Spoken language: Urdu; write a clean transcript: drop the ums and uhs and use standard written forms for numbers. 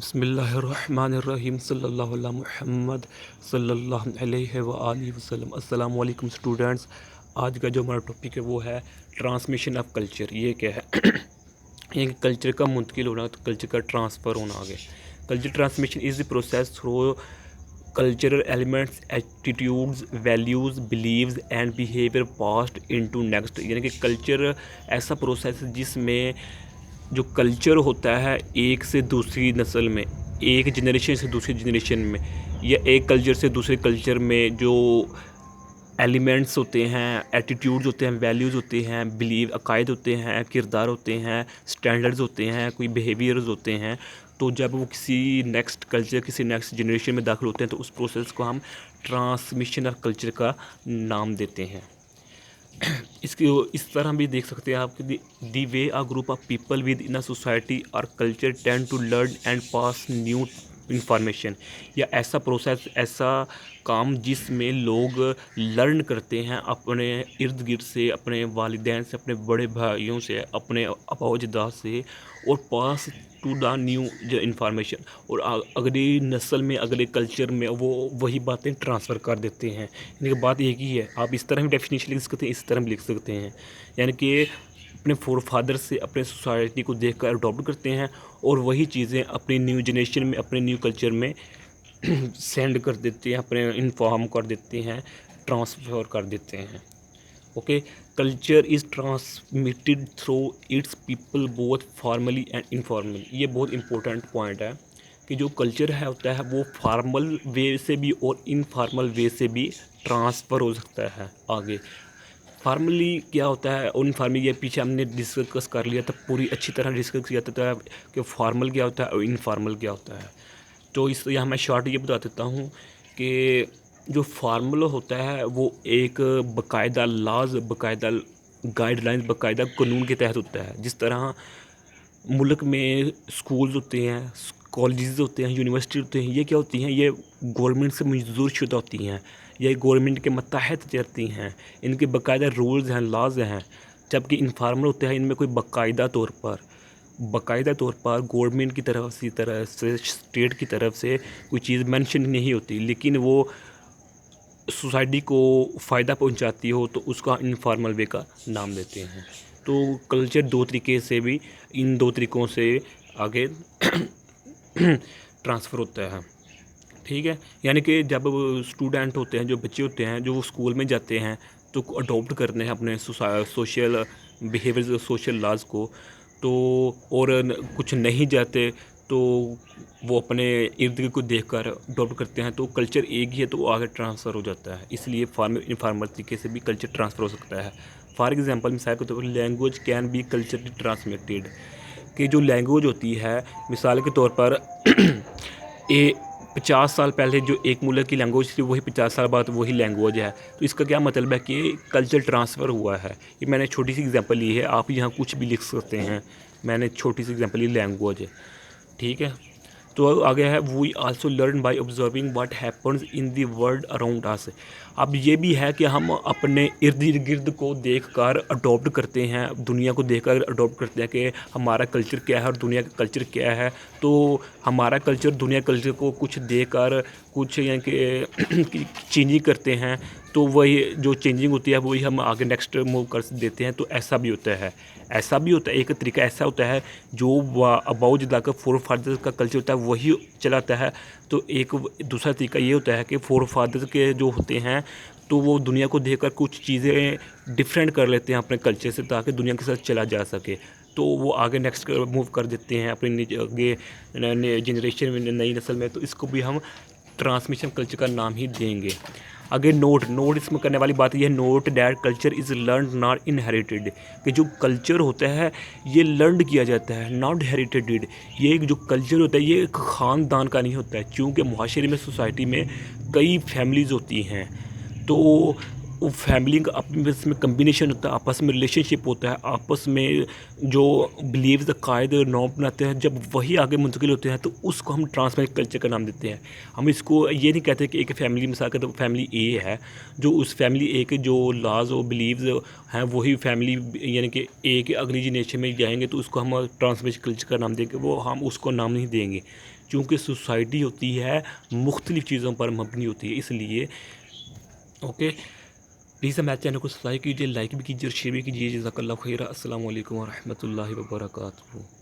بسم اللہ الرحمن الرحیم صلی اللہ علیہ محمد صلی اللہ علیہ وآلہ وسلم۔ السلام علیکم اسٹوڈنٹس، آج کا جو ہمارا ٹاپک ہے وہ ہے ٹرانسمیشن آف کلچر۔ یہ کیا ہے؟ یہ کلچر کا منتقل ہونا، کلچر کا ٹرانسفر ہونا آگے۔ Culture transmission is the process through cultural elements, attitudes, values, beliefs and behaviour passed into next. یعنی کہ کلچر ایسا پروسیس ہے جس میں جو کلچر ہوتا ہے ایک سے دوسری نسل میں، ایک جنریشن سے دوسری جنریشن میں، یا ایک کلچر سے دوسرے کلچر میں جو ایلیمنٹس ہوتے ہیں، ایٹیٹیوڈز ہوتے ہیں، ویلیوز ہوتے ہیں، عقائد ہوتے ہیں، کردار ہوتے ہیں، سٹینڈرڈز ہوتے ہیں، کوئی بیہیویئرز ہوتے ہیں، تو جب وہ کسی نیکسٹ کلچر، کسی نیکسٹ جنریشن میں داخل ہوتے ہیں تو اس پروسیس کو ہم ٹرانسمیشن آف کلچر کا نام دیتے ہیں۔ اس طرح بھی دیکھ سکتے ہیں آپ کہ the way a group of people within society اور culture tend to learn and pass new information, یا ایسا پروسیس، ایسا کام جس میں لوگ لرن کرتے ہیں اپنے ارد گرد سے، اپنے والدین سے، اپنے بڑے بھائیوں سے، اپنے آباء و اجداد سے، اور پاس ٹو دا نیو انفارمیشن، اور اگلی نسل میں، اگلے کلچر میں وہ وہی باتیں ٹرانسفر کر دیتے ہیں۔ یعنی کہ بات ایک ہی ہے، آپ اس طرح بھی ڈیفینیشن لکھ سکتے ہیں، اس طرح بھی لکھ سکتے ہیں۔ یعنی کہ اپنے فور فادر سے اپنے سوسائٹی کو دیکھ کر اڈاپٹ کرتے ہیں، اور وہی چیزیں اپنی نیو جنریشن میں، اپنے نیو کلچر میں سینڈ کر دیتے ہیں، اپنے انفارم کر دیتے ہیں، ٹرانسفر کر دیتے ہیں۔ Okay, culture is transmitted through its people both formally and informally. یہ بہت امپورٹنٹ پوائنٹ ہے کہ جو کلچر ہوتا ہے وہ فارمل وے سے بھی اور انفارمل وے سے بھی ٹرانسفر ہو سکتا ہے آگے۔ فارملی کیا ہوتا ہے اور انفارملی، یہ پیچھے ہم نے ڈسکس کر لیا تھا، پوری اچھی طرح ڈسکس کیا تھا کہ فارمل کیا ہوتا ہے اور انفارمل کیا ہوتا ہے۔ تو اس یہاں میں شارٹ یہ بتا دیتا ہوں کہ جو فارمل ہوتا ہے وہ ایک باقاعدہ لاز، باقاعدہ گائیڈ لائنز، باقاعدہ قانون کے تحت ہوتا ہے۔ جس طرح ملک میں اسکولز ہوتے ہیں، کالجز ہوتے ہیں، یونیورسٹی ہوتے ہیں، یہ کیا ہوتی ہیں؟ یہ گورنمنٹ سے منظور شدہ ہوتی ہیں، یہ گورنمنٹ کے متحد چلتی ہیں، ان کے باقاعدہ رولز ہیں، لاز ہیں۔ جبکہ انفارمل ہوتے ہیں، ان میں کوئی باقاعدہ طور پر گورنمنٹ کی طرف سے، اسٹیٹ کی طرف سے کوئی چیز مینشن نہیں ہوتی، لیکن وہ سوسائٹی کو فائدہ پہنچاتی ہو تو اس کا انفارمل وے کا نام دیتے ہیں۔ تو کلچر دو طریقے سے بھی، ان دو طریقوں سے آگے ٹرانسفر ہوتا ہے، ٹھیک ہے۔ یعنی کہ جب اسٹوڈنٹ ہوتے ہیں، جو بچے ہوتے ہیں، جو وہ اسکول میں جاتے ہیں تو اڈاپٹ کرتے ہیں اپنے سوشل بیہیویئر، سوشل لاز کو، تو اور کچھ نہیں جاتے تو وہ اپنے ارد گرد کو دیکھ کر اڈاپٹ کرتے ہیں، تو کلچر ایک ہی ہے تو وہ آگے ٹرانسفر ہو جاتا ہے۔ اس لیے انفارمل طریقے سے بھی کلچر ٹرانسفر ہو سکتا ہے۔ فار ایگزامپل، مثال کے طور پر language can be culturally transmitted, کہ جو لینگویج ہوتی ہے، مثال کے طور پر 50 سال پہلے جو ایک ملک کی لینگویج تھی وہی 50 سال بعد وہی لینگویج ہے، تو اس کا کیا مطلب ہے کہ کلچر ٹرانسفر ہوا ہے۔ یہ میں نے چھوٹی سی ایگزامپل لی ہے، آپ یہاں کچھ بھی لکھ سکتے ہیں، میں نے چھوٹی سی ایگزامپل لی لینگویج ہے، ٹھیک ہے۔ تو آگے ہے we also learn by observing what happens in the world around us. اب یہ بھی ہے کہ ہم اپنے ارد گرد کو دیکھ کر اڈاپٹ کرتے ہیں، دنیا کو دیکھ کر اڈاپٹ کرتے ہیں کہ ہمارا کلچر کیا ہے اور دنیا کا کلچر کیا ہے۔ تو ہمارا کلچر دنیا کلچر کو کچھ دے کر کچھ یعنی کہ چینجنگ کرتے ہیں، تو وہی جو چینجنگ ہوتی ہے وہی ہم آگے نیکسٹ موو کر دیتے ہیں۔ تو ایسا بھی ہوتا ہے، ایک طریقہ ایسا ہوتا ہے جو آباء و اجداد کا، فور فادر کا کلچر ہوتا ہے وہی چلاتا ہے۔ تو ایک دوسرا طریقہ یہ ہوتا ہے کہ فور فادر کے جو ہوتے ہیں تو وہ دنیا کو دیکھ کر کچھ چیزیں ڈفرینٹ کر لیتے ہیں اپنے کلچر سے، تاکہ دنیا کے ساتھ چلا جا سکے، تو وہ آگے نیکسٹ موو کر دیتے ہیں اپنی آگے جنریشن میں، نئی نسل میں۔ تو اس کو بھی ہم ٹرانسمیشن کلچر کا نام ہی دیں گے۔ آگے نوٹ اس میں کرنے والی بات یہ ہے، note that culture is learned not inherited, کہ جو کلچر ہوتا ہے یہ لرنڈ کیا جاتا ہے، ناٹ ہیریٹیڈ۔ یہ جو کلچر ہوتا ہے یہ ایک خاندان کا نہیں ہوتا ہے، چونکہ معاشرے میں، سوسائٹی میں کئی فیملیز ہوتی ہیں، تو فیملی کا آپس میں کمبینیشن ہوتا ہے، آپس میں ریلیشن شپ ہوتا ہے، آپس میں جو بلیوز عقائد نام بناتے ہیں، جب وہی آگے منتقل ہوتے ہیں تو اس کو ہم ٹرانسمیشن کلچر کا نام دیتے ہیں۔ ہم اس کو یہ نہیں کہتے کہ ایک فیملی مثال کے طور فیملی اے ہے، جو اس فیملی اے کے جو لاز و بلیوز ہیں وہی فیملی یعنی کہ اے کے اگلی جنریشن میں جائیں گے تو اس کو ہم ٹرانسمیشن کلچر کا نام دیں گے، وہ ہم اس کو نام نہیں دیں گے، چونکہ سوسائٹی ہوتی ہے مختلف چیزوں پر مبنی ہوتی ہے، اس لیے اوکے۔ پلیز ہمارے چینل کو سبسکرائب کیجیے، لائک بھی کیجیے اور شیئر بھی کیجیے۔ جزاک اللہ خیر، السلام علیکم ورحمۃ اللہ وبرکاتہ۔